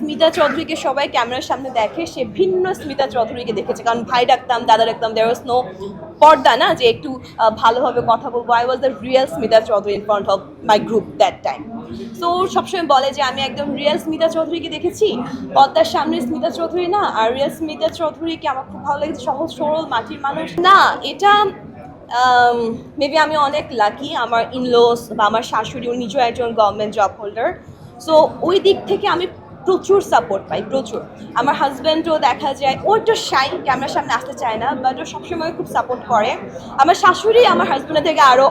স্মিতা চৌধুরীকে সবাই ক্যামেরার সামনে দেখে সে ভিন্ন স্মিতা চৌধুরীকে দেখেছে, কারণ ভাই ডাকতাম, দাদা ডাকতাম, দেয়ার ওয়াজ নো পর্দা না যে একটু ভালোভাবে কথা বলবো। I was the real Smita Chowdhury in front of my group that time. So সবসময় বলে যে আমি একদম রিয়েল স্মিতা চৌধুরীকে দেখেছি, পর্দার সামনে স্মিতা চৌধুরী না। আর রিয়েল স্মিতা চৌধুরীকে আমার খুব ভালো লেগেছে, সহজ সরল মাটির মানুষ না। এটা মেবি আমি অনেক লাকি, আমার ইনলস বা আমার শাশুড়ি উনি নিজেও একজন গভর্নমেন্ট জব হোল্ডার। সো ওই দিক থেকে আমি প্রচুর সাপোর্ট পাই, প্রচুর। আমার হাজব্যান্ডও দেখা যায় ও একটু শাই, ক্যামেরার সামনে আসতে চায় না, বাট ও সবসময় খুব সাপোর্ট করে। আমার শাশুড়ি আমার হাজব্যান্ডের থেকে আরও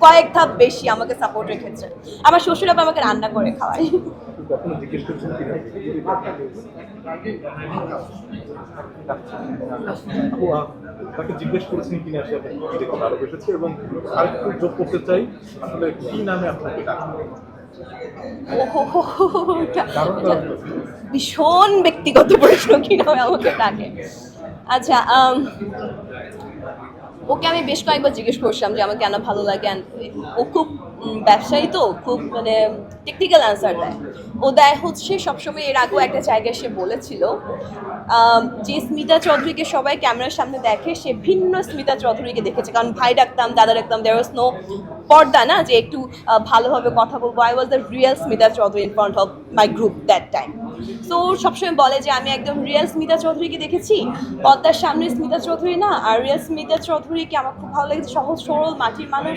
কয়েক ধাপ বেশি আমাকে সাপোর্ট রেখেছে। আমার শ্বশুর আবার আমাকে রান্না করে খাওয়ায়। কখনো জিজ্ঞেস করছেন কিনা তাকে জিজ্ঞেস করেছেন কিনা সে আপনাকে কি দেখে ভালোবেসেছে, এবং আরেকটু যোগ করতে চাই আসলে কি নামে আপনাকে ডাকে? ভীষণ ব্যক্তিগত প্রশ্ন, কি নামে আমাকে ডাকে। আচ্ছা, ওকে আমি বেশ কয়েকবার জিজ্ঞেস করছিলাম যে আমার কেন ভালো লাগে। ও খুব ব্যবসায়ী, তো খুব মানে টেকনিক্যাল অ্যান্সার দেয়। ও দেয় হচ্ছে সবসময়, এর আগেও একটা জায়গায় সে বলেছিল যে স্মিতা চৌধুরীকে সবাই ক্যামেরার সামনে দেখে সে ভিন্ন স্মিতা চৌধুরীকে দেখেছে, কারণ ভাই ডাকতাম, দাদা ডাকতাম, দেয়ার ওয়াজ নো পর্দা না যে একটু ভালোভাবে কথা বলবো। I was the real Smita Chowdhury in front of my group that time. So সবসময় বলে যে আমি একদম রিয়েল স্মিতা চৌধুরীকে দেখেছি, পর্দার সামনে স্মিতা চৌধুরী না। আর রিয়েল স্মিতা চৌধুরীকে আমার খুব ভালো লেগেছে, সহজ সরল মাটির মানুষ।